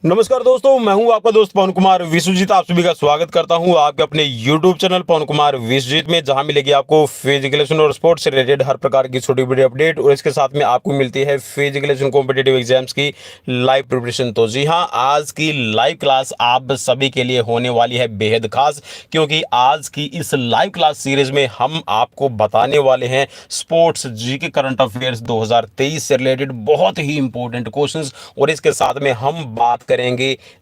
नमस्कार दोस्तों, मैं हूं आपका दोस्त पवन कुमार विश्वजीत। आप सभी का स्वागत करता हूं आपके अपने YouTube चैनल पवन कुमार विश्वजीत में, जहां मिलेगी आपको फिजिकलेशन और स्पोर्ट्स से रिलेटेड हर प्रकार की छोटी बड़ी अपडेट, और इसके साथ में आपको मिलती है फिजिकलेशन कॉम्पिटिटिव एग्जाम्स की लाइव प्रिपरेशन। तो जी हां, आज की लाइव क्लास आप सभी के लिए होने वाली है बेहद खास, क्योंकि आज की इस लाइव क्लास सीरीज में हम आपको बताने वाले हैं स्पोर्ट्स जीके करंट अफेयर्स 2023 से रिलेटेड बहुत ही इंपॉर्टेंट क्वेश्चंस, और इसके साथ में हम बात करेंगे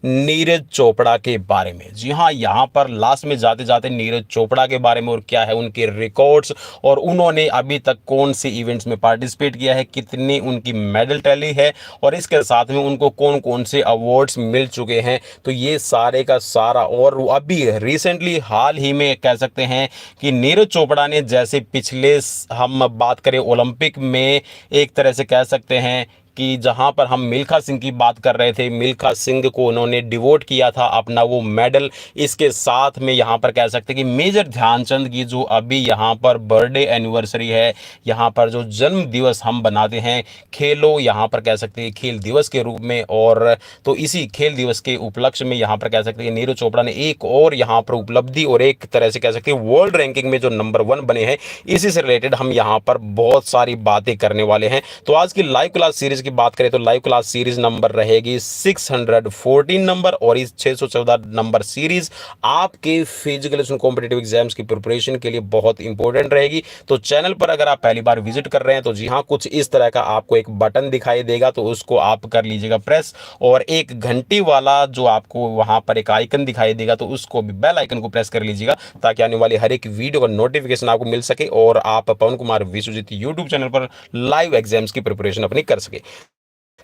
नीरज चोपड़ा के बारे में। जी हां, यहां पर लास्ट में जाते जाते नीरज चोपड़ा के बारे में और क्या है उनके रिकॉर्ड्स, और उन्होंने अभी तक कौन से इवेंट्स में पार्टिसिपेट किया है, कितनी उनकी मेडल टैली है, और इसके साथ में उनको कौन कौन से अवार्ड्स मिल चुके हैं। तो ये सारे का सारा, और अभी रिसेंटली हाल ही में कह सकते हैं कि नीरज चोपड़ा ने जैसे पिछले हम बात करें ओलंपिक में, एक तरह से कह सकते हैं कि जहां पर हम मिल्खा सिंह की बात कर रहे थे, मिल्खा सिंह को उन्होंने डिवोट किया था अपना वो मेडल। इसके साथ में यहां पर कह सकते हैं कि मेजर ध्यानचंद की जो अभी यहां पर बर्थडे एनिवर्सरी है, यहां पर जो जन्म दिवस हम बनाते हैं खेलो, यहां पर कह सकते हैं खेल दिवस के रूप में, और तो इसी खेल दिवस के उपलक्ष्य में यहां पर कह सकते हैं नीरज चोपड़ा ने एक और यहां पर उपलब्धि, और एक तरह से कह सकते हैं वर्ल्ड रैंकिंग में जो नंबर 1 बने हैं, इसी से रिलेटेड हम यहां पर बहुत सारी बातें करने वाले हैं। तो आज की लाइव क्लास सीरीज की बात करें तो लाइव क्लास सीरीज नंबर रहेगी 614 नंबर, और इस 614 नंबर सीरीज आपके फिजिकल कॉम्पिटिटिव एग्जाम्स की प्रिपरेशन के लिए बहुत इंपॉर्टेंट रहेगी। तो चैनल पर अगर आप पहली बार विजिट कर रहे हैं तो जी हाँ, कुछ इस तरह का आपको एक बटन दिखाई देगा, तो उसको आप कर लीजिएगा प्रेस, और एक घंटी वाला जो आपको वहां पर एक आइकन दिखाई देगा, तो उसको भी बेल आइकन को प्रेस कर लीजिएगा, ताकि आने वाली हर एक वीडियो का नोटिफिकेशन आपको मिल सके और आप पवन कुमार विश्वजीत यूट्यूब चैनल पर लाइव एग्जाम्स की प्रिपरेशन अपनी कर सके।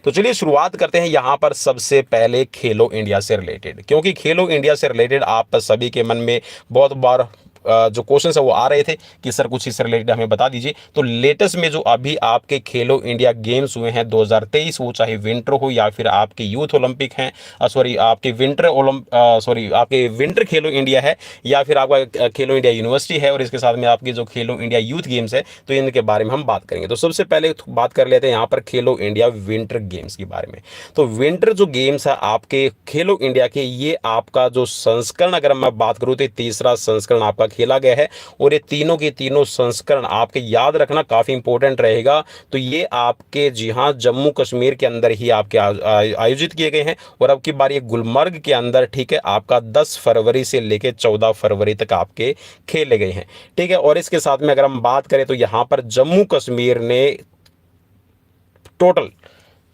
तो चलिए शुरुआत करते हैं यहां पर सबसे पहले खेलो इंडिया से रिलेटेड, क्योंकि खेलो इंडिया से रिलेटेड आप सभी के मन में बहुत बार जो क्वेश्चन है वो आ रहे थे कि सर कुछ इससे रिलेटेड हमें बता दीजिए। तो लेटेस्ट में जो अभी आपके खेलो इंडिया गेम्स हुए हैं 2023, वो चाहे विंटर हो या फिर आपके यूथ ओलंपिक हैं, सॉरी आपके आपके विंटर खेलो इंडिया है, या फिर आपका खेलो इंडिया यूनिवर्सिटी है, और इसके साथ में आपकी जो खेलो इंडिया यूथ गेम्स है, तो इनके बारे में हम बात करेंगे। तो सबसे पहले बात कर लेते हैं यहाँ पर खेलो इंडिया विंटर गेम्स के बारे में। तो विंटर जो गेम्स है आपके खेलो इंडिया के, ये आपका जो संस्करण, अगर मैं बात करूँ तो तीसरा संस्करण आपका खेला गया है, और ये तीनों के तीनों संस्करण आपके याद रखना काफी इंपॉर्टेंट रहेगा। तो ये आपके जी हाँ जम्मू कश्मीर के अंदर ही आपके आयोजित किए गए हैं, और अब की बार ये गुलमर्ग के अंदर, ठीक है, आपका 10 फरवरी से लेकर 14 फरवरी तक आपके खेले गए हैं, ठीक है। और इसके साथ में अगर हम बात करें तो यहाँ पर जम्मू कश्मीर ने टोटल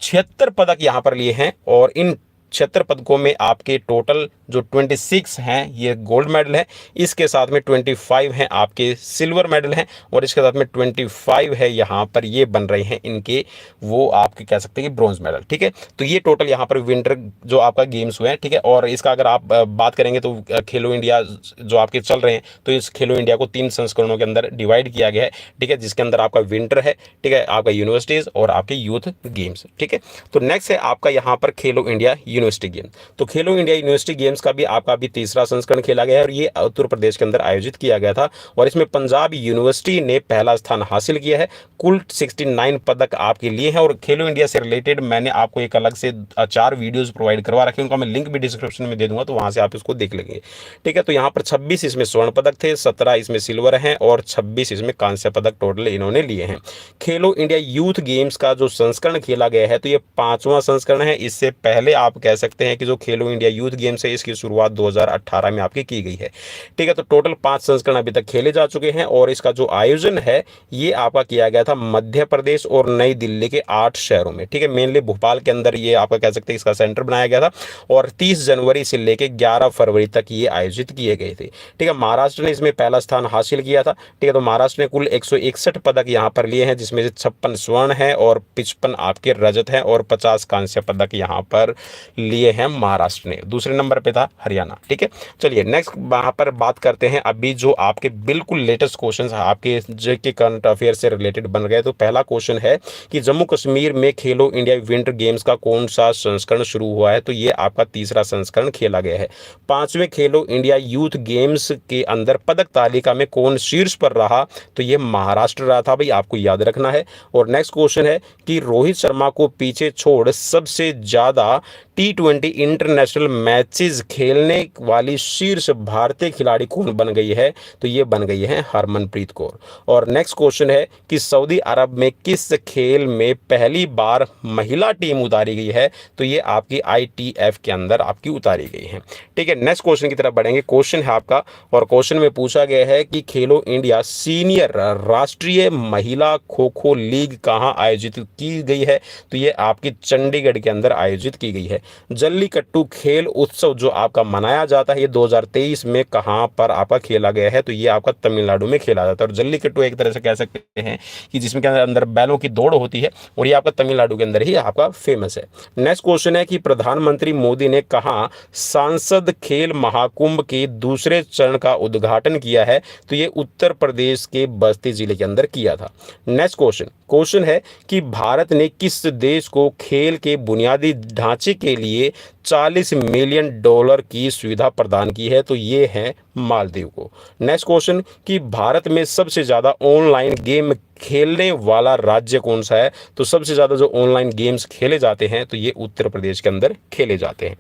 76 पदक यहां पर लिए हैं, और इन 76 पदकों में आपके टोटल जो 26 हैं ये गोल्ड मेडल है, इसके साथ में 25 हैं आपके सिल्वर मेडल हैं, और इसके साथ में 25 है यहाँ पर ये बन रहे हैं इनके, वो आपके कह सकते हैं कि ब्रॉन्ज मेडल, ठीक है। तो ये टोटल यहाँ पर विंटर जो आपका गेम्स हुए हैं, ठीक है। और इसका अगर आप बात करेंगे तो खेलो इंडिया जो आपके चल रहे हैं, तो इस खेलो इंडिया को 3 संस्करणों के अंदर डिवाइड किया गया है, ठीक है, जिसके अंदर आपका विंटर है, ठीक है, आपका यूनिवर्सिटीज और आपके यूथ गेम्स, ठीक है। तो नेक्स्ट है आपका यहाँ पर खेलो इंडिया यूनिवर्सिटी गेम। तो खेलो इंडिया यूनिवर्सिटी गेम्स का भी आपका भी तीसरा संस्करण खेला गया है, और ये उत्तर प्रदेश के अंदर आयोजित किया गया था, और इसमें पंजाब यूनिवर्सिटी ने पहला स्थान हासिल किया है। कुल 69 पदक आपके लिए हैं, और खेलो इंडिया से रिलेटेड मैंने आपको एक अलग से 4 वीडियोस प्रोवाइड करवा रखे हैं, उनका मैं लिंक भी डिस्क्रिप्शन में दे दूंगा, तो वहां से आप इसको देख लेंगे, ठीक है। तो यहाँ पर 26 इसमें स्वर्ण पदक थे, 17 इसमें सिल्वर हैं, और 26 इसमें कांस्य पदक टोटल इन्होंने लिए हैं। खेलो इंडिया यूथ गेम्स का जो संस्करण खेला गया है, तो ये 5वां संस्करण है। इससे पहले आप कह सकते हैं कि जो खेलो इंडिया यूथ गेम्स है, इसकी शुरुआत 2018 में आपकी की गई है, ठीक है। तो टोटल 5 संस्करण अभी तक खेले जा चुके हैं, और इसका जो आयोजन है ये आपका किया गया था मध्य प्रदेश और नई दिल्ली के 8 शहरों में, ठीक है। मेनली भोपाल के अंदर ये आपका कह सकते हैं इसका सेंटर बनाया गया था, और 30 जनवरी से लेकर 11 फरवरी तक ये आयोजित किए गए थे, ठीक है। महाराष्ट्र ने इसमें पहला स्थान हासिल किया था, ठीक है। तो महाराष्ट्र ने कुल 161 पदक यहाँ पर लिए हैं, जिसमें से 56 स्वर्ण है और 55 आपके रजत हैं, और 50 कांस्य पदक यहाँ पर लिए हैं महाराष्ट्र ने। दूसरे नंबर पे था हरियाणा, ठीक है। चलिए नेक्स्ट वहां पर बात करते हैं अभी जो आपके बिल्कुल लेटेस्ट क्वेश्चन आपके जीके करंट अफेयर से रिलेटेड बन गए। तो पहला क्वेश्चन है कि जम्मू कश्मीर में खेलो इंडिया विंटर गेम्स का कौन सा संस्करण शुरू हुआ है, तो ये आपका तीसरा संस्करण खेला गया है। 5वें खेलो इंडिया यूथ गेम्स के अंदर पदक तालिका में कौन शीर्ष पर रहा, तो ये महाराष्ट्र रहा था भाई, आपको याद रखना है। और नेक्स्ट क्वेश्चन है कि रोहित शर्मा को पीछे छोड़ सबसे ज्यादा T20 इंटरनेशनल मैचेस खेलने वाली शीर्ष भारतीय खिलाड़ी कौन बन गई है? तो ये बन गई है हरमनप्रीत कौर। और नेक्स्ट क्वेश्चन है कि सऊदी अरब में किस खेल में पहली बार महिला टीम उतारी गई है? तो ये आपकी ITF के अंदर आपकी उतारी गई है। ठीक है, नेक्स्ट क्वेश्चन की तरफ बढ़ेंगे। क्वेश्चन है आपका, और क्वेश्चन में पूछा गया है कि खेलो इंडिया सीनियर राष्ट्रीय महिला खो खो लीग कहाँ आयोजित की गई है? तो ये आपकी चंडीगढ़ के अंदर आयोजित की गई है। जल्लीकट्टू खेल उत्सव जो आपका मनाया जाता है ये 2023 में कहाँ पर आपका खेला गया है? तो ये आपका तमिलनाडु में खेला जाता है। और जल्लीकट्टू एक तरह से कह सकते हैं कि जिसमें के अंदर बैलों की दौड़ होती है, और ये आपका तमिलनाडु के अंदर ही आपका फेमस है। नेक्स्ट क्वेश्चन है कि प्रधानमंत्री मोदी ने कहा सांसद खेल महाकुंभ के दूसरे चरण का उद्घाटन किया है? तो ये उत्तर प्रदेश के बस्ती जिले के अंदर किया था। नेक्स्ट क्वेश्चन है कि भारत ने किस देश को खेल के बुनियादी ढांचे के लिए $40 मिलियन की सुविधा प्रदान की है? तो ये है मालदीव को। नेक्स्ट क्वेश्चन कि भारत में सबसे ज़्यादा ऑनलाइन गेम खेलने वाला राज्य कौन सा है? तो सबसे ज़्यादा जो ऑनलाइन गेम्स खेले जाते हैं तो ये उत्तर प्रदेश के अंदर खेले जाते हैं।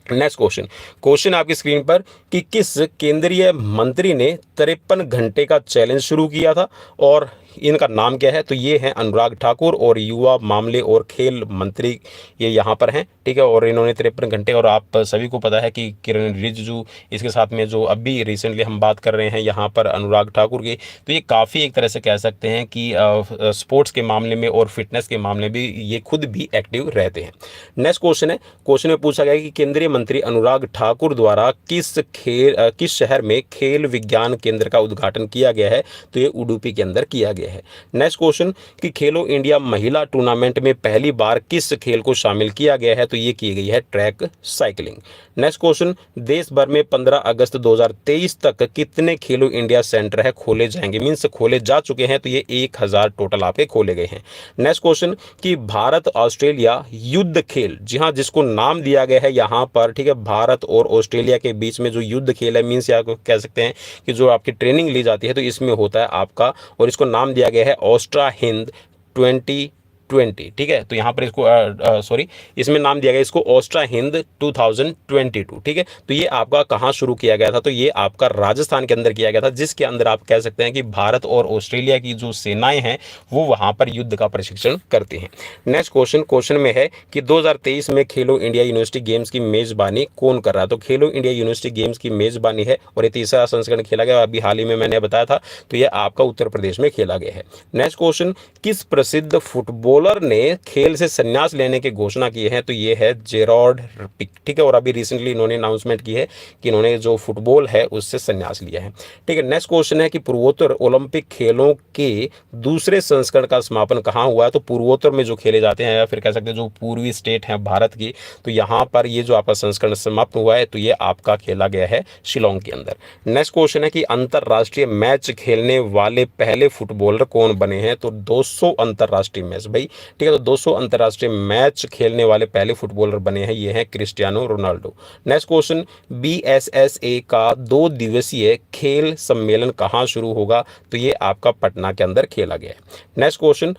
नेक्स्ट क्वेश्चन आपकी स्क्रीन पर कि किस केंद्रीय मंत्री ने 53 घंटे का चैलेंज शुरू किया था और इनका नाम क्या है? तो ये हैं अनुराग ठाकुर, और युवा मामले और खेल मंत्री ये यहाँ पर हैं। ठीक है, और इन्होंने 53 घंटे, और आप सभी को पता है कि किरण रिजिजू इसके साथ में जो अभी रिसेंटली हम बात कर रहे हैं यहाँ पर अनुराग ठाकुर की, तो ये काफ़ी एक तरह से कह सकते हैं कि स्पोर्ट्स के मामले में और फिटनेस के मामले में ये खुद भी एक्टिव रहते हैं। नेक्स्ट क्वेश्चन में पूछा गया कि केंद्रीय मंत्री अनुराग ठाकुर द्वारा किस शहर में खेल विज्ञान केंद्र का उद्घाटन किया गया है? तो ये उडुपी के अंदर किया गया है। नेक्स्ट क्वेश्चन कि खेलो इंडिया महिला टूर्नामेंट में पहली बार किस खेल को शामिल किया गया है? तो ये की गई है ट्रैक साइकिलिंग। नेक्स्ट क्वेश्चन देश भर में 15 अगस्त 2023 तक कितने खेलो इंडिया सेंटर है खोले जाएंगे? मीन्स खोले जा चुके हैं, तो ये 1000 टोटल आपके खोले गए हैं। नेक्स्ट क्वेश्चन कि भारत ऑस्ट्रेलिया युद्ध खेल, जी हाँ, जिसको नाम दिया गया है यहाँ पर, ठीक है, भारत और ऑस्ट्रेलिया के बीच में जो युद्ध खेल है, मीन्स या कह सकते हैं कि जो आपकी ट्रेनिंग ली जाती है, तो इसमें होता है आपका, और इसको नाम दिया गया है ऑस्ट्रा हिंद 2020। ठीक है, तो यहाँ पर इसको इसमें नाम दिया गया इसको ऑस्ट्रा हिंद 2022। ठीक है, तो ये आपका कहाँ शुरू किया गया था? तो ये आपका राजस्थान के अंदर किया गया था, जिसके अंदर आप कह सकते हैं कि भारत और ऑस्ट्रेलिया की जो सेनाएं हैं वो वहाँ पर युद्ध का प्रशिक्षण करती हैं। नेक्स्ट क्वेश्चन में है कि 2023 में खेलो इंडिया यूनिवर्सिटी गेम्स की मेजबानी कौन कर रहा है? तो खेलो इंडिया यूनिवर्सिटी गेम्स की मेजबानी है, और ये तीसरा संस्करण खेला गया, अभी हाल ही में मैंने बताया था, तो ये आपका उत्तर प्रदेश में खेला गया है। नेक्स्ट क्वेश्चन किस प्रसिद्ध फुटबॉलर ने खेल से संन्यास लेने की घोषणा की है? तो ये है जेरार्ड पिक। ठीक है, और अभी रिसेंटली इन्होंने अनाउंसमेंट की है कि इन्होंने जो फुटबॉल है उससे संन्यास लिया है। ठीक है, नेक्स्ट क्वेश्चन है कि पूर्वोत्तर ओलंपिक खेलों के दूसरे संस्करण का समापन कहाँ हुआ है? तो पूर्वोत्तर में जो खेले जाते हैं, या फिर कह सकते हैं जो पूर्वी स्टेट है भारत की, तो यहाँ पर ये जो आपका संस्करण समाप्त हुआ है, तो ये आपका खेला गया है शिलोंग के अंदर। नेक्स्ट क्वेश्चन है कि अंतरराष्ट्रीय मैच खेलने वाले पहले फुटबॉलर कौन बने हैं? तो 200 अंतरराष्ट्रीय मैच भाई। ठीक है, तो 200 अंतरराष्ट्रीय मैच खेलने वाले पहले फुटबॉलर बने हैं, ये हैं Cristiano Ronaldo. Next question BSSA का 2 दिवसीय खेल सम्मेलन कहाँ शुरू होगा? तो ये आपका पटना के अंदर खेला गया है। नेक्स्ट क्वेश्चन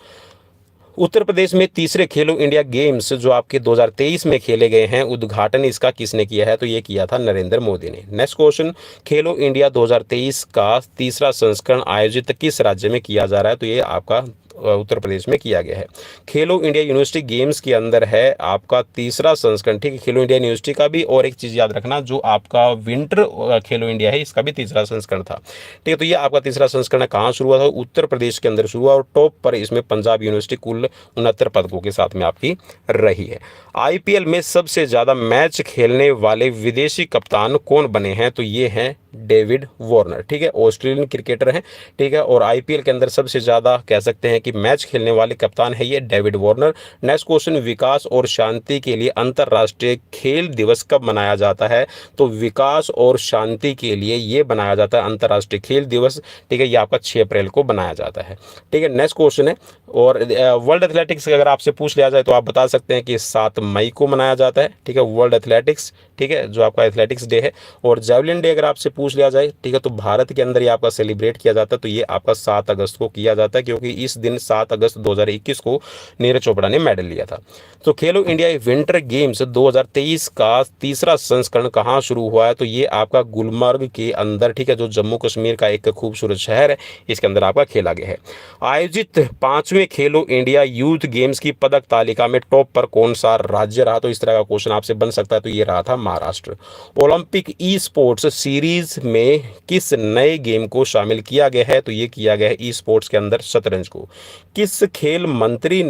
उत्तर प्रदेश में तीसरे खेलो इंडिया गेम्स जो आपके 2023 में खेले गए हैं, उद्घाटन इसका किसने किया है? तो ये किया था नरेंद्र मोदी ने। नेक्स्ट क्वेश्चन खेलो इंडिया 2023 का तीसरा संस्करण आयोजित किस राज्य में किया जा रहा है? तो ये आपका उत्तर प्रदेश में किया गया है। खेलो इंडिया यूनिवर्सिटी गेम्स के अंदर है आपका तीसरा संस्करण। ठीक है, खेलो इंडिया यूनिवर्सिटी का भी, और एक चीज़ याद रखना, जो आपका विंटर खेलो इंडिया है इसका भी तीसरा संस्करण था। ठीक है, तो ये आपका तीसरा संस्करण कहाँ शुरू हुआ था? उत्तर प्रदेश के अंदर शुरू हुआ, और टॉप पर इसमें पंजाब यूनिवर्सिटी कुल 69 पदकों के साथ में आपकी रही है। IPL में सबसे ज़्यादा मैच खेलने वाले विदेशी कप्तान कौन बने हैं? तो ये हैं डेविड वार्नर। ठीक है, ऑस्ट्रेलियन क्रिकेटर हैं। ठीक है, और IPL के अंदर सबसे ज़्यादा कह सकते हैं कि मैच खेलने वाले कप्तान है ये डेविड वार्नर। नेक्स्ट क्वेश्चन विकास और शांति के लिए अंतर्राष्ट्रीय खेल दिवस कब मनाया जाता है? तो विकास और शांति के लिए ये बनाया जाता है अंतर्राष्ट्रीय खेल दिवस। ठीक है, ये आपका 6 अप्रैल को बनाया जाता है। ठीक है, नेक्स्ट क्वेश्चन है, और वर्ल्ड एथलेटिक्स अगर आपसे पूछ लिया जाए तो आप बता सकते हैं कि 7 मई को मनाया जाता है। ठीक है, वर्ल्ड एथलेटिक्स, ठीक है, जो आपका एथलेटिक्स डे है। और जेवलिन डे अगर आपसे पूछ लिया जाए, ठीक है, तो भारत के अंदर ये आपका सेलिब्रेट किया जाता है, तो ये आपका 7 अगस्त को किया जाता है, क्योंकि इस दिन 7 अगस्त 2021 को नीरज चोपड़ा ने मेडल लिया था। तो खेलो इंडिया विंटर गेम्स 2023 का तीसरा संस्करण कहाँ शुरू हुआ है, तो ये आपका गुलमर्ग के अंदर, ठीक है, जो जम्मू कश्मीर का एक खूबसूरत शहर है, इसके अंदर आपका खेला गया है। आयोजित 5वें खेलो इंडिया यूथ गेम्स की पदक तालिका में टॉप पर कौन सा राज्य रहा, तो इस तरह का क्वेश्चन आपसे बन सकता है, तो ये रहा था Maharashtra. Olympic e sports series में किस नए गेम को शामिल किया गया है, तो ये किया गया है ई स्पोर्ट्स के अंदर शतरंज को। किस मंत्री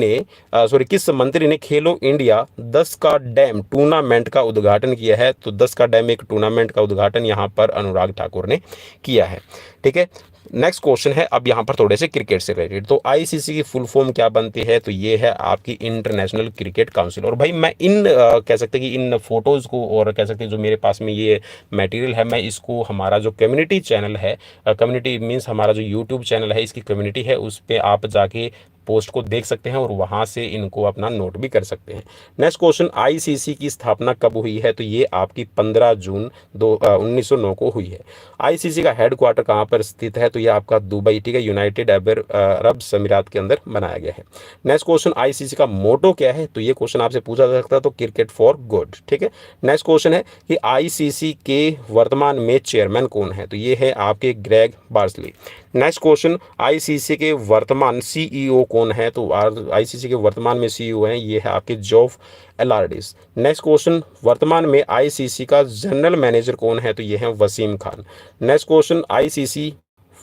ने खेलो इंडिया 10 का डैम टूर्नामेंट का उद्घाटन किया है, तो 10 का डैम एक टूर्नामेंट का उद्घाटन यहां पर अनुराग ठाकुर ने किया है। ठीक है, नेक्स्ट क्वेश्चन है अब यहाँ पर थोड़े से क्रिकेट से रिलेटेड। तो आईसीसी की फुल फॉर्म क्या बनती है, तो ये है आपकी इंटरनेशनल क्रिकेट काउंसिल। और भाई मैं कह सकते हैं कि इन फोटोज़ को, और कह सकते हैं जो मेरे पास में ये मटेरियल है, मैं इसको हमारा जो कम्युनिटी चैनल है, कम्युनिटी मीन्स हमारा जो यूट्यूब चैनल है, इसकी कम्युनिटी है, उस पर आप जाके पोस्ट को देख सकते हैं और वहां से इनको अपना नोट भी कर सकते हैं। नेक्स्ट क्वेश्चन, आईसीसी की स्थापना कब हुई है, तो ये आपकी 15 जून 1909 को हुई है। आईसीसी का हेडक्वार्टर कहाँ पर स्थित है, तो ये आपका दुबई, ठीक है, यूनाइटेड अरब अमीरात के अंदर बनाया गया है। नेक्स्ट क्वेश्चन, आईसीसी का मोटो क्या है, तो ये क्वेश्चन आपसे पूछा जा सकता है, तो क्रिकेट फॉर गुड। ठीक है, नेक्स्ट क्वेश्चन है कि आईसीसी के वर्तमान में चेयरमैन कौन है, तो ये है आपके ग्रेग बार्सली। नेक्स्ट क्वेश्चन, आईसीसी के वर्तमान सीईओ कौन है, तो आईसीसी के वर्तमान में सीईओ हैं, ये है आपके जॉफ एलार्डिस। नेक्स्ट क्वेश्चन, वर्तमान में आईसीसी का जनरल मैनेजर कौन है, तो ये है Wasim Khan. Next question, ICC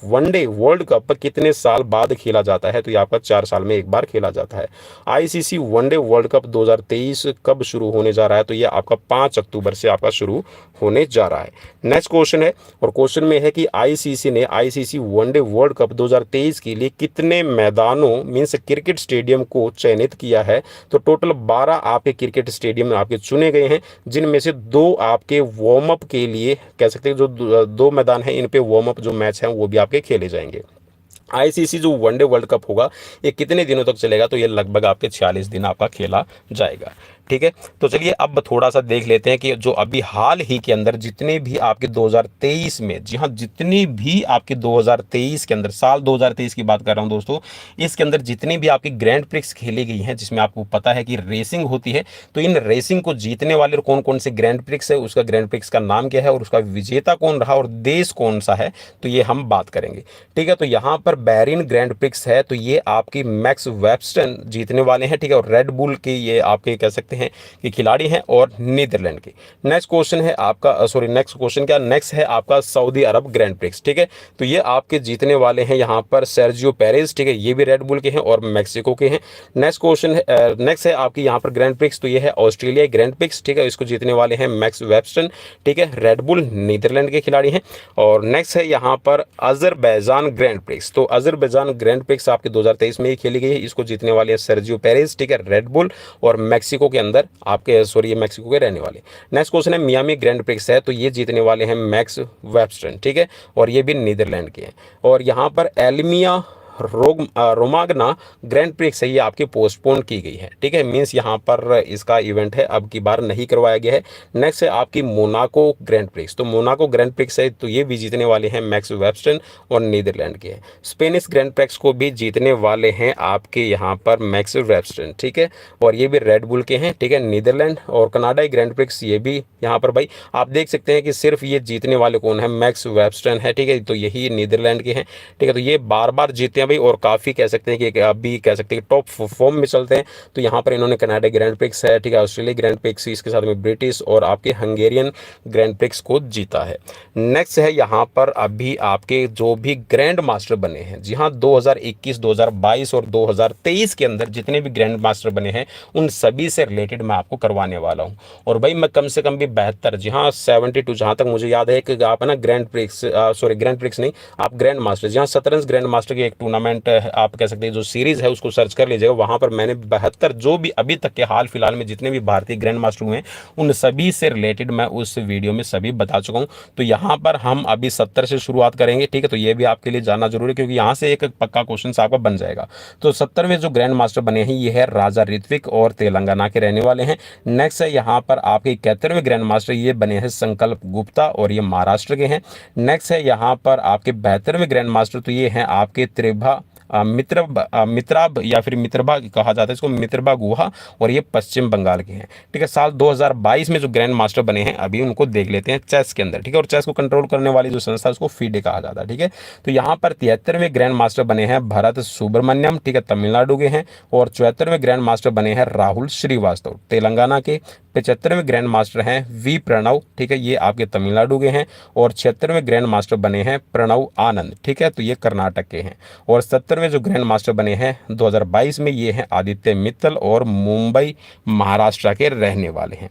one day world cup कितने साल बाद खेला जाता है, तो ये आपका 4 साल में एक बार खेला जाता है। आईसीसी वनडे वर्ल्ड कप 2023 कब शुरू होने जा रहा है, तो ये आपका 5 अक्टूबर से आपका शुरू होने जा रहा है। नेक्स्ट क्वेश्चन है, और क्वेश्चन में है कि आईसीसी ने आईसीसी वनडे वर्ल्ड कप 2023 के लिए कितने मैदानों मीन्स क्रिकेट स्टेडियम को चयनित किया है, तो टोटल 12 आपके क्रिकेट स्टेडियम आपके चुने गए हैं, जिनमें से 2 आपके वार्म अप के लिए कह सकते हैं, जो 2 मैदान हैं इन पे वार्म अप जो मैच हैं वो भी आपके खेले जाएंगे। आईसीसी जो वनडे वर्ल्ड कप होगा ये कितने दिनों तक चलेगा, तो ये लगभग आपके 46 दिन आपका खेला जाएगा। ठीक है, तो चलिए अब थोड़ा सा देख लेते हैं कि जो अभी हाल ही के अंदर जितने भी आपके 2023 में, जी हाँ, जितनी भी आपके 2023 के अंदर, साल 2023 की बात कर रहा हूं दोस्तों, इसके अंदर जितनी भी आपकी ग्रैंड प्रिक्स खेली गई हैं, जिसमें आपको पता है कि रेसिंग होती है, तो इन रेसिंग को जीतने वाले कौन कौन से ग्रैंड प्रिक्स है, उसका ग्रैंड प्रिक्स का नाम क्या है और उसका विजेता कौन रहा और देश कौन सा है, तो ये हम बात करेंगे। ठीक है, तो यहाँ पर बैरिन ग्रैंड प्रिक्स है, तो ये आपकी मैक्स वेबस्टन जीतने वाले हैं। ठीक है, और रेड बुल के ये आपके कह सकते हैं कि खिलाड़ी हैं, और नीदरलैंड के। नेक्स्ट क्वेश्चन है आपका नेक्स्ट क्वेश्चन क्या, नेक्स्ट है आपका सऊदी अरब ग्रैंड प्रिक्स। ठीक है, तो ये आपके जीतने वाले हैं यहाँ पर सर्जियो पेरेज। ठीक है, ये भी रेड बुल के हैं और मैक्सिको के हैं। नेक्स्ट क्वेश्चन है, नेक्स्ट है आपकी यहाँ पर ग्रैंड प्रिक्स, तो ये है ऑस्ट्रेलिया ग्रैंड प्रिक्स। ठीक है, इसको जीतने वाले हैं मैक्स वेबस्टन। ठीक है, रेड बुल नीदरलैंड के खिलाड़ी हैं। और नेक्स्ट है यहाँ पर अजरबैजान ग्रैंड प्रिक्स। तो अजरबैजान ग्रैंड प्रिक्स आपके 2023 में ही खेली गई है, इसको जीतने वाले हैं सर्जियो पेरेज। ठीक है, रेड बुल और मैक्सिको के अंदर आपके ये मैक्सिको के रहने वाले। नेक्स्ट क्वेश्चन है मियामी ग्रैंड प्रिक्स है, तो ये जीतने वाले हैं मैक्स वेबस्टन। ठीक है, और ये भी नीदरलैंड के हैं। और यहाँ पर एल्मिया रोमागना ग्रैंड प्रिक्स है, ये आपकी पोस्टपोन की गई है। ठीक है, मींस यहाँ पर इसका इवेंट है अब की बार नहीं करवाया गया है। नेक्स्ट है आपकी मोनाको ग्रैंड प्रिक्स। तो मोनाको ग्रैंड प्रिक्स है, तो ये भी जीतने वाले हैं मैक्स वेबस्टन और नीदरलैंड के हैं। स्पेनिश ग्रैंड प्रिक्स को भी जीतने वाले हैं आपके यहाँ पर मैक्स वेबस्टन। ठीक है, और ये भी रेड बुल के हैं। ठीक है, नीदरलैंड और कनाडाई ग्रैंड प्रिक्स ये भी यहाँ पर भाई आप देख सकते हैं कि सिर्फ ये जीतने वाले कौन है, मैक्स वेबस्टन है। ठीक है, तो यही नीदरलैंड के हैं। ठीक है, तो ये बार बार जीते भाई, और काफ़ी कह सकते हैं कि अभी कह सकते हैं कि टॉप फॉर्म में चलते हैं। तो यहाँ पर इन्होंने कनाडा ग्रैंड प्रिक्स है, ठीक है, ऑस्ट्रेलिया ग्रैंड प्रिक्स, इसके साथ में ब्रिटिश और आपके हंगेरियन ग्रैंड प्रिक्स को जीता है। नेक्स्ट है यहाँ पर अभी आपके जो भी ग्रैंड मास्टर बने हैं, जी हाँ, 2021, 2022 और 2023 के अंदर जितने भी ग्रैंड मास्टर बने हैं उन सभी से रिलेटेड मैं आपको करवाने वाला हूँ। और भाई मैं कम से कम भी 72, जी हाँ 72, जहाँ तक मुझे याद है कि आप है ना ग्रैंड प्रिक्स नहीं, आप ग्रैंड मास्टर, जी हाँ शतरंज ग्रैंड मास्टर की एक टूर्नामेंट टूर्नामेंट आप कह सकते हैं जो सीरीज है उसको सर्च कर लीजिएगा। वहां पर मैंने 72 जो भी अभी तक के हाल फिलहाल में जितने भी भारतीय ग्रैंड मास्टर हुए हैं उन सभी से रिलेटेड मैं उस वीडियो में सभी बता चुका हूं। तो यहाँ पर हम अभी 70 से शुरुआत करेंगे, ठीक है। तो ये भी आपके लिए जानना जरूरी है क्योंकि यहाँ से एक पक्का क्वेश्चन आपका बन जाएगा। तो 70वें जो ग्रैंड मास्टर बने हैं ये है राजा ऋत्विक और तेलंगाना के रहने वाले हैं। नेक्स्ट है यहाँ पर आपके 71वें ग्रैंड मास्टर ये बने हैं संकल्प गुप्ता और ये महाराष्ट्र के हैं। नेक्स्ट है यहाँ पर आपके 72वें ग्रैंड मास्टर तो ये हैं आपके त्रिभा मित्राब या फिर मित्रबा कहा जाता है इसको, मित्रबा गुहा, और ये पश्चिम बंगाल के हैं, ठीक है। साल 2022 में जो ग्रैंड मास्टर बने हैं अभी उनको देख लेते हैं चेस के अंदर, ठीक है। और चेस को कंट्रोल करने वाली जो संस्था है उसको फीडे कहा जाता है, ठीक है। तो यहाँ पर 73वें ग्रैंड मास्टर बने हैं भरत सुब्रमण्यम, ठीक है, तमिलनाडु के हैं। और 74वें ग्रैंड मास्टर बने हैं राहुल श्रीवास्तव तेलंगाना के। 75वें ग्रैंड मास्टर हैं वी प्रणव, ठीक है, ये आपके तमिलनाडु के हैं। और 76वें ग्रैंड मास्टर बने हैं प्रणव आनंद, ठीक है, तो ये कर्नाटक के हैं। और 70वें जो ग्रैंड मास्टर बने हैं 2022 में ये हैं आदित्य मित्तल और मुंबई महाराष्ट्र के रहने वाले हैं।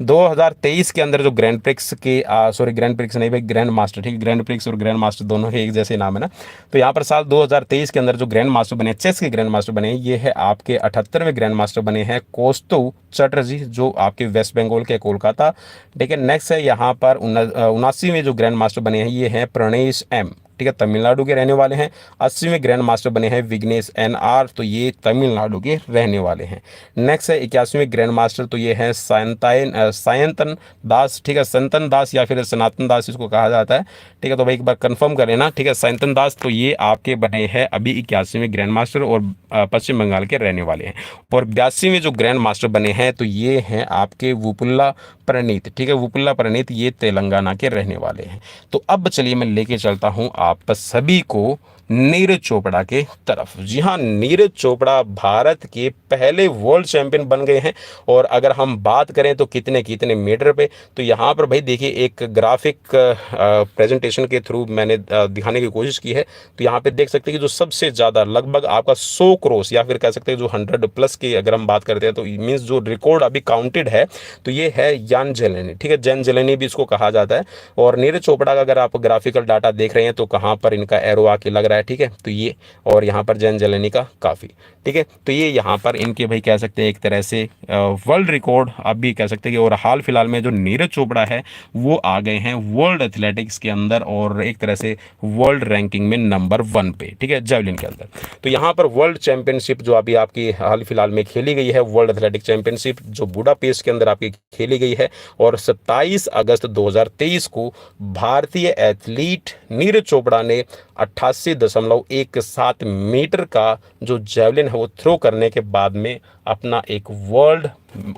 2023 के अंदर जो ग्रैंड प्रिक्स के ग्रैंड प्रिक्स नहीं भाई, ग्रैंड मास्टर, ठीक है, ग्रैंड प्रिक्स और ग्रैंड मास्टर दोनों ही एक जैसे नाम है ना। तो यहाँ पर साल 2023 के अंदर जो ग्रैंड मास्टर बने चेस के ग्रैंड मास्टर बने ये है आपके 78वें ग्रैंड मास्टर बने हैं कौस्तुभ चटर्जी जो आपके वेस्ट बंगाल के कोलकाता, ठीक है। नेक्स्ट है यहाँ पर 79वें जो ग्रैंड मास्टर बने हैं ये हैं प्रणेश एम, ठीक है, तमिलनाडु के रहने वाले हैं। 80वें ग्रैंड मास्टर बने हैं विघ्नेश NR, तो ये तमिलनाडु के रहने वाले हैं। नेक्स्ट है 81वें ग्रैंड मास्टर तो ये हैं सायंतन दास, ठीक है, संतन दास या फिर सनातन दास इसको कहा जाता है, ठीक है। तो भाई एक बार कंफर्म कर लेना, ठीक है, सायंतन दास, तो ये आपके बने हैं अभी 81वें ग्रैंड मास्टर और पश्चिम बंगाल के रहने वाले हैं। और 82वें जो ग्रैंड मास्टर बने हैं तो ये हैं आपके वुपुल्ला प्रणीत, ठीक है, वुपुल्ला प्रणीत, ये तेलंगाना के रहने वाले हैं। तो अब चलिए मैं लेके चलता हूं आप सभी को नीरज चोपड़ा के तरफ। जी हाँ, नीरज चोपड़ा भारत के पहले वर्ल्ड चैंपियन बन गए हैं। और अगर हम बात करें तो कितने कितने मीटर पे, तो यहाँ पर भाई देखिए एक ग्राफिक प्रेजेंटेशन के थ्रू मैंने दिखाने की कोशिश की है। तो यहाँ पे देख सकते हैं कि जो सबसे ज़्यादा लगभग आपका 100 क्रॉस या फिर कह सकते हैं जो 100+ की अगर हम बात करते हैं तो मीन्स जो रिकॉर्ड अभी काउंटेड है तो ये है यान जेलेनी, ठीक है, जैन जेलेनी भी इसको कहा जाता है। और नीरज चोपड़ा का अगर आप ग्राफिकल डाटा देख रहे हैं तो कहाँ पर इनका एरो आके लग रहा है, ठीक है, तो ये, और यहाँ पर जैन जेलेनी का काफ़ी, ठीक है। तो ये यहाँ पर इनके भाई कह सकते हैं एक तरह से वर्ल्ड रिकॉर्ड आप भी कह सकते हैं कि, और हाल फिलहाल में जो नीरज चोपड़ा है वो आ गए हैं वर्ल्ड एथलेटिक्स के अंदर और एक तरह से वर्ल्ड रैंकिंग में नंबर 1 पे, ठीक है, जेवलिन के अंदर। तो यहाँ पर वर्ल्ड चैंपियनशिप जो अभी आपकी हाल फिलहाल में खेली गई है, वर्ल्ड एथलेटिक चैंपियनशिप जो बुडापेस्ट के अंदर आपकी खेली गई है, और 27 अगस्त 2023 को भारतीय एथलीट नीरज चोपड़ा ने 88.17 मीटर का जो जेवलिन है वो थ्रो करने के बाद में अपना एक वर्ल्ड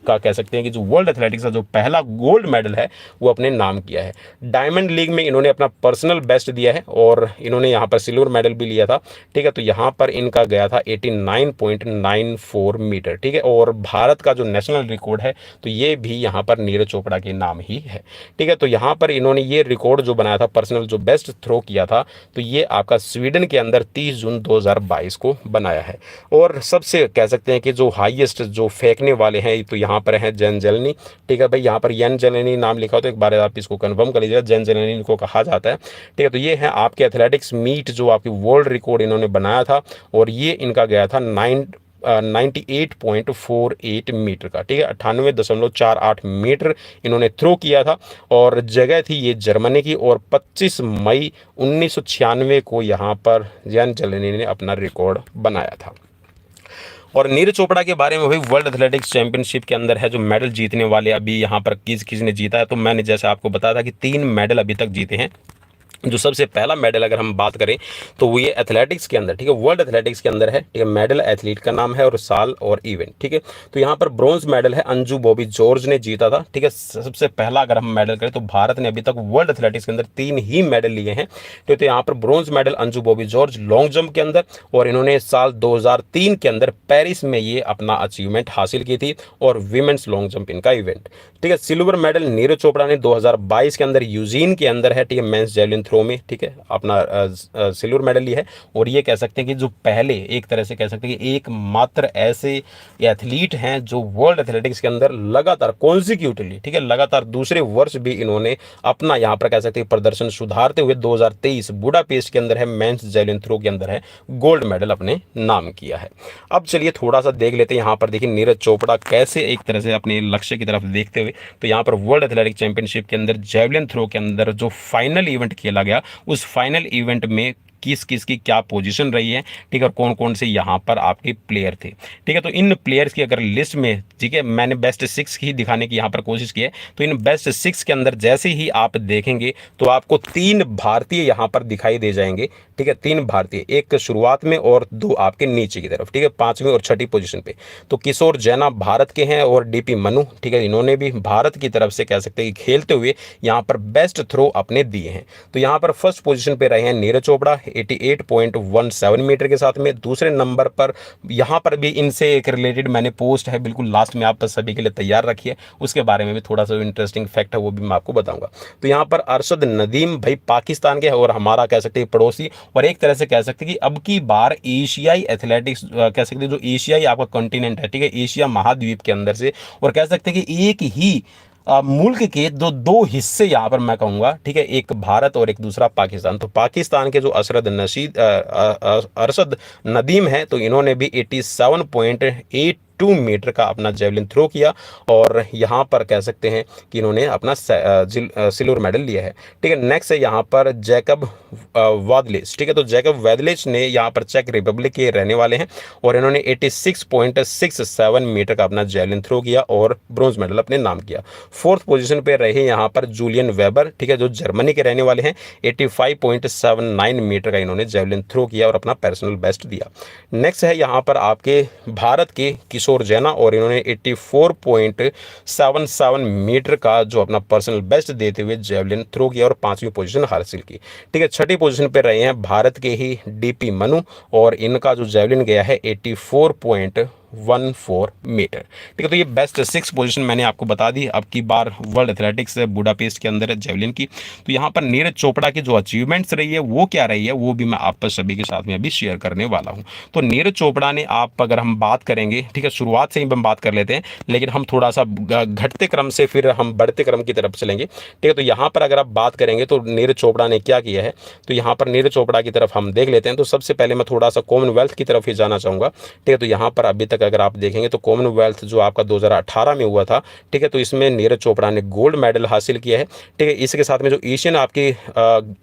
का कह सकते हैं कि जो वर्ल्ड एथलेटिक्स का जो पहला गोल्ड मेडल है वो अपने नाम किया है। डायमंड लीग में इन्होंने अपना पर्सनल बेस्ट दिया है और इन्होंने यहाँ पर सिल्वर मेडल भी लिया था, ठीक है। तो यहाँ पर इनका गया था 89.94 मीटर, ठीक है। और भारत का जो नेशनल रिकॉर्ड है तो ये भी यहाँ पर नीरज चोपड़ा के नाम ही है, ठीक है। तो यहाँ पर इन्होंने ये रिकॉर्ड जो बनाया था पर्सनल जो बेस्ट थ्रो किया था तो ये आपका स्वीडन के अंदर 30 जून 2022 को बनाया है। और सबसे कह सकते हैं कि जो हाईएस्ट जो फेंकने वाले हैं तो यहाँ पर है जैन जेलेनी, ठीक है भाई, यहाँ पर यन जेलेनी नाम लिखा हो तो एक बार आप इसको कंफर्म कर लीजिएगा, जैन जेलेनी इनको कहा जाता है, ठीक है। तो ये है आपके एथलेटिक्स मीट जो आपकी वर्ल्ड रिकॉर्ड इन्होंने बनाया था और ये इनका गया था 98.48 मीटर का, ठीक है, 98.48 मीटर इन्होंने थ्रो किया था। और जगह थी ये जर्मनी की और 25 मई 1996 को यहाँ पर जैन जेलेनी ने अपना रिकॉर्ड बनाया था। और नीरज चोपड़ा के बारे में भाई वर्ल्ड एथलेटिक्स चैंपियनशिप के अंदर है जो मेडल जीतने वाले अभी यहाँ पर किस ने जीता है, तो मैंने जैसे आपको बताया था कि 3 मेडल अभी तक जीते हैं। जो सबसे पहला मेडल अगर हम बात करें तो वो ये एथलेटिक्स के अंदर, ठीक है, वर्ल्ड एथलेटिक्स के अंदर है, ठीक है। मेडल एथलीट का नाम है और साल और इवेंट, ठीक है। तो यहाँ पर ब्रॉन्ज मेडल है अंजू बॉबी जॉर्ज ने जीता था, ठीक है। सबसे पहला अगर हम मेडल करें तो भारत ने अभी तक वर्ल्ड एथलेटिक्स के अंदर 3 ही मेडल लिए हैं, तो यहाँ पर bronze medal Anju Bobby George long jump के अंदर, और इन्होंने साल 2003 के अंदर पेरिस में ये अपना अचीवमेंट हासिल की थी और विमेंस लॉन्ग जंप इनका इवेंट, ठीक है। सिल्वर मेडल नीरज चोपड़ा ने 2022 के अंदर यूजीन के अंदर है, ठीक है, मेंस जेवलिन थ्रो में, ठीक है, अपना सिल्वर मेडल लिया है। और ये कह सकते हैं कि जो पहले, एक तरह से कह सकते हैं कि एकमात्र ऐसे एथलीट हैं जो वर्ल्ड एथलेटिक्स के अंदर लगातार कॉन्सिक्यूटिवली, ठीक है, लगातार दूसरे वर्ष भी इन्होंने अपना यहाँ पर कह सकते हैं प्रदर्शन सुधारते हुए 2023 बुडापेस्ट के अंदर है मेंस जैवलिन थ्रो के अंदर है गोल्ड मेडल अपने नाम किया है। अब चलिए थोड़ा सा देख लेते हैं यहाँ पर, देखिए नीरज चोपड़ा कैसे एक तरह से अपने लक्ष्य की तरफ देखते हुए, तो यहाँ पर वर्ल्ड एथलेटिक चैंपियनशिप के अंदर जैवलिन थ्रो के अंदर जो फाइनल इवेंट खेला गया, उस फाइनल इवेंट में किस किस की क्या पोजीशन रही है, ठीक है, और कौन कौन से यहाँ पर आपके प्लेयर थे, ठीक है। तो इन प्लेयर्स की अगर लिस्ट में, ठीक है, मैंने बेस्ट 6 की दिखाने की यहाँ पर कोशिश की है। तो इन बेस्ट 6 के अंदर जैसे ही आप देखेंगे तो आपको 3 भारतीय यहाँ पर दिखाई दे जाएंगे, ठीक है, 3 भारतीय, एक शुरुआत में और 2 आपके नीचे की तरफ, ठीक है, 5वीं और 6ठी पोजीशन पे। तो किशोर जैना भारत के हैं और डीपी मनु, ठीक है, इन्होंने भी भारत की तरफ से कह सकते हैं कि खेलते हुए यहाँ पर बेस्ट थ्रो अपने दिए हैं। तो यहाँ पर फर्स्ट पोजीशन पे रहे हैं नीरज चोपड़ा 88.17 मीटर के साथ में। दूसरे नंबर पर यहाँ पर भी इनसे एक रिलेटेड मैंने पोस्ट है, बिल्कुल लास्ट में आप सभी के लिए तैयार रखिए, उसके बारे में भी थोड़ा सा इंटरेस्टिंग फैक्ट है वो भी मैं आपको बताऊंगा। तो यहाँ पर अरशद नदीम भाई पाकिस्तान के और हमारा कह सकते हैं पड़ोसी, और एक तरह से कह सकते हैं कि अब की बार एशियाई एथलेटिक्स कह सकते हैं जो एशियाई आपका कॉन्टिनेंट है, ठीक है, एशिया महाद्वीप के अंदर से, और कह सकते हैं कि एक ही मुल्क के दो हिस्से यहाँ पर मैं कहूँगा, ठीक है, एक भारत और एक दूसरा पाकिस्तान। तो पाकिस्तान के जो अरशद नदीम है, तो इन्होंने भी 87.82 मीटर का अपना जेवलिन थ्रो किया, और यहाँ पर कह सकते हैं कि इन्होंने अपना सिल्वर मेडल लिया है, ठीक है। नेक्स्ट है यहाँ पर जैकब वादलिच, ठीक है, तो जैकब वादलिच ने यहाँ पर चेक रिपब्लिक के रहने वाले हैं, और इन्होंने 86.67 मीटर का अपना जेवलिन थ्रो किया और ब्रॉन्ज मेडल अपने नाम किया। फोर्थ पोजीशन पे रहे यहाँ पर जूलियन वेबर, ठीक है, जो जर्मनी के रहने वाले हैं, 85.79 मीटर का इन्होंने जेवलिन थ्रो किया और अपना पर्सनल बेस्ट दिया। नेक्स्ट है यहाँ पर आपके भारत के किशोर जैना, और इन्होंने 84.77 मीटर का जो अपना पर्सनल बेस्ट देते हुए जेवलिन थ्रो किया और 5वीं पोजीशन हासिल की, ठीक है। 6ठी पोजीशन पे रहे हैं भारत के ही डीपी मनु, और इनका जो जेवलिन गया है 84.14 मीटर, ठीक है। तो ये बेस्ट 6 पोजीशन मैंने आपको बता दी अब की बार वर्ल्ड एथलेटिक्स बुडापेस्ट के अंदर जेवलिन की। तो यहाँ पर नीरज चोपड़ा की जो अचीवमेंट्स रही है वो क्या रही है, वो भी मैं आप सभी के साथ में अभी शेयर करने वाला हूँ। तो नीरज चोपड़ा ने, आप अगर हम बात करेंगे, ठीक है, शुरुआत से ही हम बात कर लेते हैं, लेकिन हम थोड़ा सा घटते क्रम से फिर हम बढ़ते क्रम की तरफ चलेंगे, ठीक है। तो यहाँ पर अगर आप बात करेंगे तो नीरज चोपड़ा ने क्या किया है, तो यहाँ पर नीरज चोपड़ा की तरफ हम देख लेते हैं। तो सबसे पहले मैं थोड़ा सा कॉमनवेल्थ की तरफ ही जाना चाहूँगा, ठीक है। तो यहाँ पर अभी तक अगर आप देखेंगे तो कॉमनवेल्थ जो आपका 2018 में हुआ था, ठीक है, तो इसमें नीरज चोपड़ा ने गोल्ड मेडल हासिल किया है, ठीक है। इसके साथ में जो एशियन आपके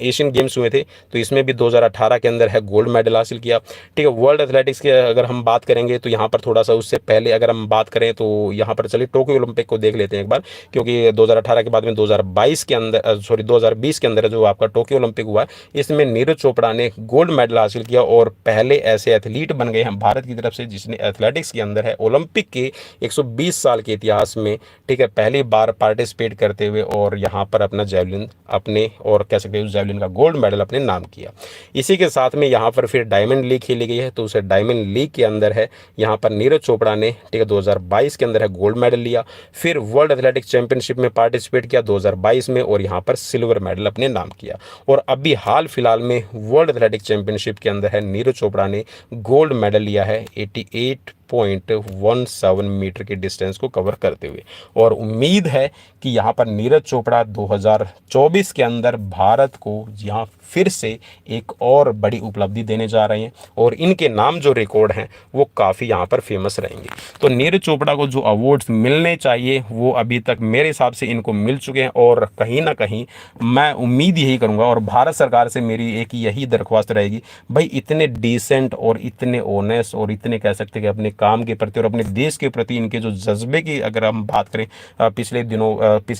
एशियन गेम्स हुए थे, तो इसमें भी 2018 के अंदर है गोल्ड मेडल हासिल किया, ठीक है। वर्ल्ड एथलेटिक्स की अगर हम बात करेंगे तो यहाँ पर थोड़ा सा उससे पहले अगर हम बात करें तो यहाँ पर चलिए टोक्यो ओलंपिक को देख लेते हैं एक बार, क्योंकि 2018 के बाद में 2022 के अंदर 2020 के अंदर जो आपका टोक्यो ओलंपिक हुआ, इसमें नीरज चोपड़ा ने गोल्ड मेडल हासिल किया और पहले ऐसे एथलीट बन गए हैं भारत की तरफ से जिसने एथलेटिक्स के अंदर है ओलंपिक के 120 साल के इतिहास में, ठीक है, पहली बार पार्टिसिपेट करते हुए और यहाँ पर अपना जेवलिन अपने, और कह सकते हैं उस जेवलिन का गोल्ड मेडल अपने नाम किया। इसी के साथ में यहाँ पर फिर डायमंड लीग खेली गई है, तो उसे डायमंड लीग के अंदर है यहाँ पर नीरज चोपड़ा ने, ठीक है, 2022 के अंदर है गोल्ड मेडल लिया। फिर वर्ल्ड एथलेटिक्स चैंपियनशिप में पार्टिसिपेट किया 2022 में और यहाँ पर सिल्वर मेडल अपने नाम किया। और अभी हाल फिलहाल में वर्ल्ड एथलेटिक्स चैंपियनशिप के अंदर है नीरज चोपड़ा ने गोल्ड मेडल लिया है 88.17 मीटर के डिस्टेंस को कवर करते हुए। और उम्मीद है कि यहाँ पर नीरज चोपड़ा 2024 के अंदर भारत को यहाँ फिर से एक और बड़ी उपलब्धि देने जा रहे हैं, और इनके नाम जो रिकॉर्ड हैं वो काफ़ी यहाँ पर फेमस रहेंगे। तो नीरज चोपड़ा को जो अवार्ड्स मिलने चाहिए वो अभी तक मेरे हिसाब से इनको मिल चुके हैं, और कहीं ना कहीं मैं उम्मीद यही करूँगा, और भारत सरकार से मेरी एक यही दरख्वास्त रहेगी, भाई इतने डिसेंट और इतने ऑनेस्ट और इतने कह सकते हैं कि अपने काम के प्रति और अपने देश के प्रति इनके जो जज्बे की अगर हम बात करें, पिछले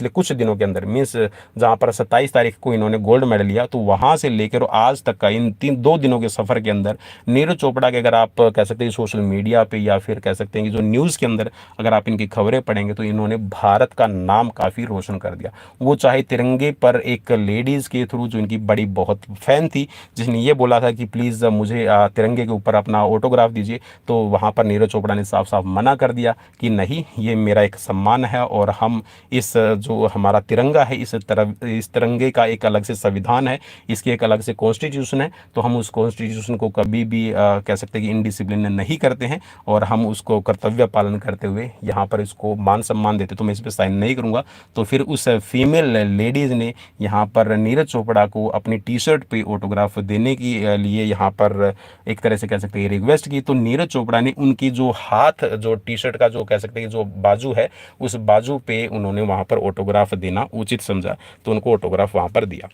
कुछ दिनों के अंदर मीन्स जहाँ पर 27 तारीख को इन्होंने गोल्ड मेडल लिया, तो वहाँ वहाँ से लेकर आज तक का इन 2 दिनों के सफ़र के अंदर नीरज चोपड़ा के, अगर आप कह सकते हैं सोशल मीडिया पे या फिर कह सकते हैं कि जो न्यूज़ के अंदर अगर आप इनकी खबरें पढ़ेंगे तो इन्होंने भारत का नाम काफ़ी रोशन कर दिया। वो चाहे तिरंगे पर एक लेडीज़ के थ्रू जो इनकी बड़ी बहुत फ़ैन थी, जिसने ये बोला था कि प्लीज़ मुझे तिरंगे के ऊपर अपना ऑटोग्राफ दीजिए, तो वहाँ पर नीरज चोपड़ा ने साफ साफ मना कर दिया कि नहीं, ये मेरा एक सम्मान है और हम इस जो हमारा तिरंगा है इस तिरंगे का एक अलग से संविधान है, इसकी एक अलग से कॉन्स्टिट्यूशन है, तो हम उस कॉन्स्टिट्यूशन को कभी भी कह सकते हैं कि इनडिसिप्लिन नहीं करते हैं और हम उसको कर्तव्य पालन करते हुए यहाँ पर इसको मान सम्मान देते, तो मैं इस पर साइन नहीं करूँगा। तो फिर उस फीमेल लेडीज़ ने यहाँ पर नीरज चोपड़ा को अपनी टी शर्ट पे ऑटोग्राफ देने के लिए यहाँ पर एक तरह से कह सकते हैं रिक्वेस्ट की, तो नीरज चोपड़ा ने उनकी जो हाथ जो टी शर्ट का जो कह सकते हैं जो बाजू है उस बाजू पे उन्होंने वहाँ पर ऑटोग्राफ देना उचित समझा, तो उनको ऑटोग्राफ वहाँ पर दिया।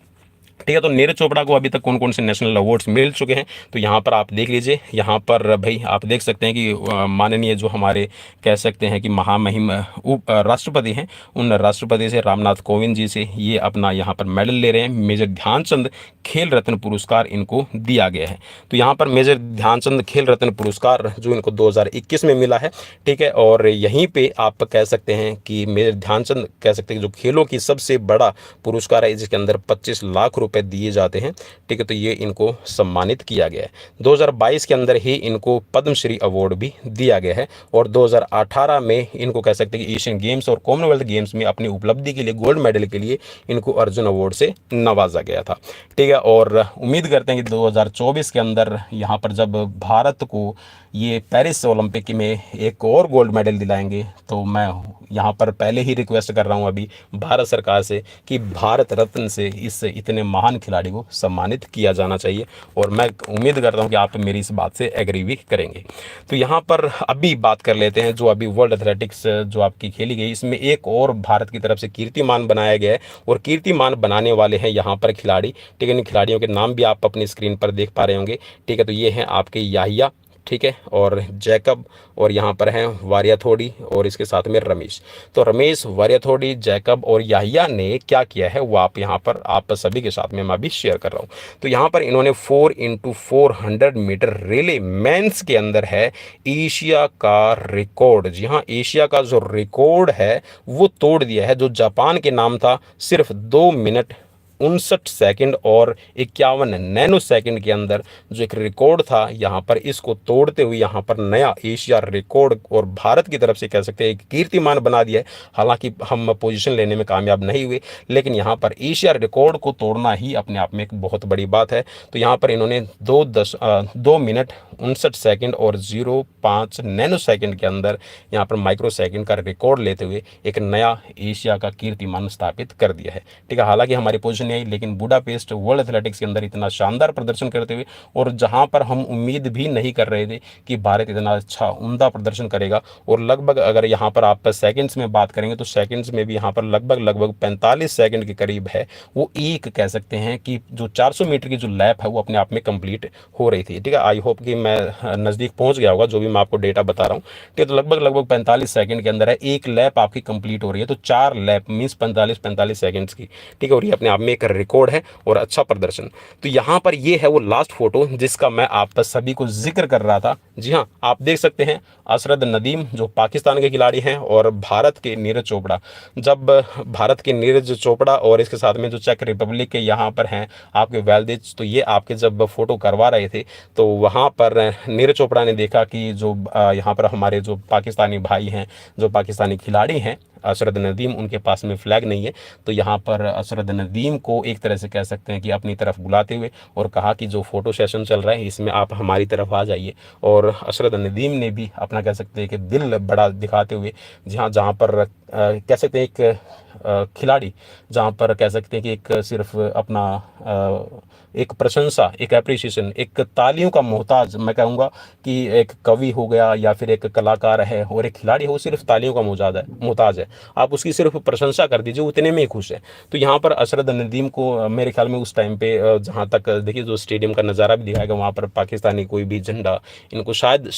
ठीक है, तो नीरज चोपड़ा को अभी तक कौन कौन से नेशनल अवार्ड्स मिल चुके हैं, तो यहाँ पर आप देख लीजिए। यहाँ पर भाई आप देख सकते हैं कि माननीय जो हमारे कह सकते हैं कि महामहिम राष्ट्रपति हैं, उन राष्ट्रपति से रामनाथ कोविंद जी से ये अपना यहाँ पर मेडल ले रहे हैं। मेजर ध्यानचंद खेल रत्न पुरस्कार इनको दिया गया है। तो यहाँ पर मेजर ध्यानचंद खेल रत्न पुरस्कार जो इनको 2021 में मिला है। ठीक है, और यहीं पे आप कह सकते हैं कि मेजर ध्यानचंद कह सकते हैं जो खेलों की सबसे बड़ा पुरस्कार है, जिसके अंदर 25 लाख रुपए दिए जाते हैं। ठीक है, तो ये इनको सम्मानित किया गया है। 2022 के अंदर ही इनको पद्मश्री अवार्ड भी दिया गया है और 2018 में इनको कह सकते हैं कि एशियन गेम्स और कॉमनवेल्थ गेम्स में अपनी उपलब्धि के लिए गोल्ड मेडल के लिए इनको अर्जुन अवार्ड से नवाजा गया था। ठीक है, और उम्मीद करते हैं कि 2024 के अंदर यहाँ पर जब भारत को ये पेरिस ओलंपिक में एक और गोल्ड मेडल दिलाएंगे, तो मैं यहाँ पर पहले ही रिक्वेस्ट कर रहा हूँ अभी भारत सरकार से कि भारत रत्न से इस इतने महान खिलाड़ी को सम्मानित किया जाना चाहिए, और मैं उम्मीद करता हूँ कि आप मेरी इस बात से एग्री भी करेंगे। तो यहाँ पर अभी बात कर लेते हैं जो अभी वर्ल्ड एथलेटिक्स जो आपकी खेली गई, इसमें एक और भारत की तरफ से कीर्तिमान बनाया गया है और कीर्तिमान बनाने वाले हैं यहाँ पर खिलाड़ी। ठीक है, इन खिलाड़ियों के नाम भी आप अपनी स्क्रीन पर देख पा रहे होंगे। ठीक है, तो ये हैं आपके याहिया, ठीक है, और जैकब, और यहाँ पर हैं वारियाथोडी और इसके साथ में रमेश। तो रमेश, वारियाथोडी, जैकब और याहिया ने क्या किया है वो आप यहाँ पर आप सभी के साथ में मैं अभी शेयर कर रहा हूँ। तो यहाँ पर इन्होंने 4x400 मीटर रिले मेंस के अंदर है एशिया का रिकॉर्ड। जी हाँ, एशिया का जो रिकॉर्ड है वो तोड़ दिया है, जो जापान के नाम था सिर्फ 2 मिनट 59 सेकंड और 51 नैनो सेकंड के अंदर जो एक रिकॉर्ड था यहाँ पर, इसको तोड़ते हुए यहाँ पर नया एशिया रिकॉर्ड और भारत की तरफ से कह सकते हैं एक कीर्तिमान बना दिया है। हालांकि हम पोजीशन लेने में कामयाब नहीं हुए, लेकिन यहाँ पर एशिया रिकॉर्ड को तोड़ना ही अपने आप में एक बहुत बड़ी बात है। तो यहाँ पर इन्होंने 2 मिनट 59 सेकंड और 0.5 नैनो सेकंड के अंदर यहाँ पर माइक्रो सेकंड का रिकॉर्ड लेते हुए एक नया एशिया का कीर्तिमान स्थापित कर दिया है। ठीक है, हालांकि हमारी पोजीशन नहीं आई, लेकिन बुडापेस्ट वर्ल्ड एथलेटिक्स के अंदर इतना शानदार प्रदर्शन करते हुए, और जहां पर हम उम्मीद भी नहीं कर रहे थे कि भारत इतना अच्छा उम्दा प्रदर्शन करेगा, और लगभग अगर यहाँ पर आप सेकंड्स में बात करेंगे तो सेकंड्स में भी यहाँ पर लगभग 45 सेकंड के करीब है वो एक कह सकते हैं कि जो 400 मीटर की जो लैप है वो अपने आप में कंप्लीट हो रही थी। ठीक है, आई होप कि मैं नज़दीक पहुंच गया होगा जो भी मैं आपको डेटा बता रहा हूँ। ठीक है, तो लगभग 45 सेकंड के अंदर है एक लैप आपकी कंप्लीट हो रही है, तो 4 लैप मीन्स 45 सेकंड्स की। ठीक है, और ये अपने आप में एक रिकॉर्ड है और अच्छा प्रदर्शन। तो यहाँ पर ये है वो लास्ट फोटो जिसका मैं आप सभी को जिक्र कर रहा था। जी हाँ, आप देख सकते हैं असरद नदीम जो पाकिस्तान के खिलाड़ी हैं और भारत के नीरज चोपड़ा। जब भारत के नीरज चोपड़ा और इसके साथ में जो चेक रिपब्लिक के यहाँ पर हैं आपके वेल्दिच, तो ये आपके जब फोटो करवा रहे थे तो वहाँ पर नीरज चोपड़ा ने देखा कि जो यहाँ पर हमारे जो पाकिस्तानी भाई हैं, जो पाकिस्तानी खिलाड़ी हैं असरद नदीम, उनके पास में फ्लैग नहीं है। तो यहाँ पर असरद नदीम को एक तरह से कह सकते हैं कि अपनी तरफ बुलाते हुए और कहा कि जो फोटो सेशन चल रहा है इसमें आप हमारी तरफ आ जाइए। और असरद नदीम ने भी अपना कह सकते हैं कि दिल बड़ा दिखाते हुए जहाँ पर कह सकते हैं एक खिलाड़ी, जहाँ पर कह सकते हैं कि एक सिर्फ अपना एक प्रशंसा, एक एप्रिसिएशन, एक तालियों का मोहताज, मैं कहूँगा कि एक कवि हो गया या फिर एक कलाकार है और एक खिलाड़ी हो सिर्फ तालियों का मोहताज है, आप उसकी सिर्फ प्रशंसा कर दीजिए, उतने में ही खुश है। तो यहाँ पर असरद नदीम को मेरे ख्याल में उस टाइम पे जहाँ तक देखिए जो स्टेडियम का नज़ारा भी दिखाएगा वहाँ पर पाकिस्तानी कोई भी झंडा इनको शायद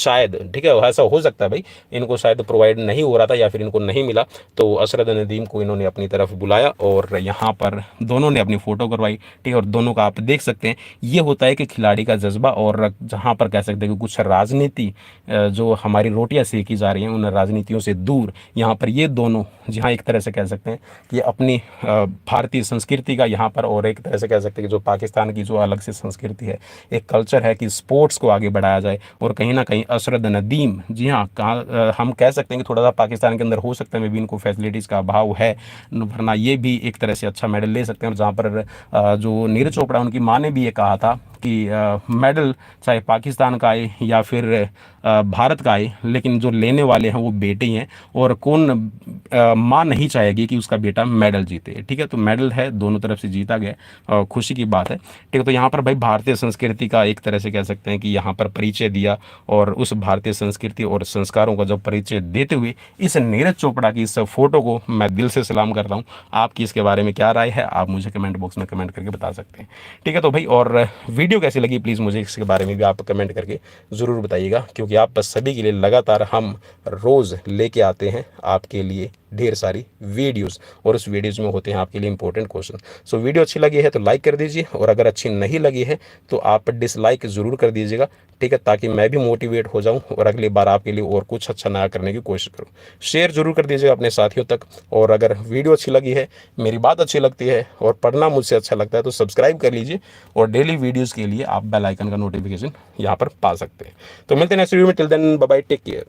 ठीक है, ऐसा हो सकता है भाई, इनको शायद प्रोवाइड नहीं हो रहा था या फिर इनको नहीं मिला। तो असरद नदीम को इन्होंने अपनी तरफ बुलाया और यहाँ पर दोनों ने अपनी फ़ोटो करवाई, ठीक है। और दोनों का आप देख सकते हैं, ये होता है कि खिलाड़ी का जज्बा, और जहाँ पर कह सकते हैं कि कुछ राजनीति जो हमारी रोटियां सेकी जा रही हैं उन राजनीतियों से दूर, यहाँ पर ये दोनों जहाँ एक तरह से कह सकते हैं कि अपनी भारतीय संस्कृति का यहाँ पर, और एक तरह से कह सकते हैं कि जो पाकिस्तान की जो अलग से संस्कृति है, एक कल्चर है कि स्पोर्ट्स को आगे बढ़ाया जाए। और कहीं ना कहीं असरद नदीम, जी हाँ, कहाँ हम कह सकते हैं कि थोड़ा सा पाकिस्तान के अंदर हो सकता है मे भी इनको फैसिलिटीज़ का अभाव है, वरना ये भी एक तरह से अच्छा मेडल ले सकते हैं। और जहाँ पर जो नीरज चोपड़ा, उनकी माँ ने भी ये कहा था कि मेडल चाहे पाकिस्तान का आए या फिर भारत का आए, लेकिन जो लेने वाले हैं वो बेटे ही हैं, और कौन माँ नहीं चाहेगी कि उसका बेटा मेडल जीते, ठीक है। तो मेडल है, दोनों तरफ से जीता गया, खुशी की बात है, ठीक है। तो यहाँ पर भाई भारतीय संस्कृति का एक तरह से कह सकते हैं कि यहाँ पर परिचय दिया, और उस भारतीय संस्कृति और संस्कारों का जब परिचय देते हुए इस नीरज चोपड़ा की इस फोटो को मैं दिल से सलाम करता हूँ। आपकी इसके बारे में क्या राय है, आप मुझे कमेंट बॉक्स में कमेंट करके बता सकते हैं, ठीक है। तो भाई, और वीडियो कैसी लगी प्लीज़ मुझे इसके बारे में भी आप कमेंट करके ज़रूर बताइएगा, क्योंकि आप बस सभी के लिए लगातार हम रोज़ लेके आते हैं आपके लिए ढेर सारी वीडियोस, और उस वीडियोस में होते हैं आपके लिए इंपॉर्टेंट क्वेश्चन। सो वीडियो अच्छी लगी है तो लाइक कर दीजिए, और अगर अच्छी नहीं लगी है तो आप डिसलाइक ज़रूर कर दीजिएगा, ठीक है, ताकि मैं भी मोटिवेट हो जाऊं और अगली बार आपके लिए और कुछ अच्छा नया करने की कोशिश करूं। शेयर ज़रूर कर दीजिएगा अपने साथियों तक, और अगर वीडियो अच्छी लगी है, मेरी बात अच्छी लगती है और पढ़ना मुझसे अच्छा लगता है तो सब्सक्राइब कर लीजिए, और डेली वीडियोज़ के लिए आप बेल आइकन का नोटिफिकेशन यहाँ पर पा सकते हैं। तो मिलते हैं नेक्स्ट वीडियो में, till then bye bye, take care.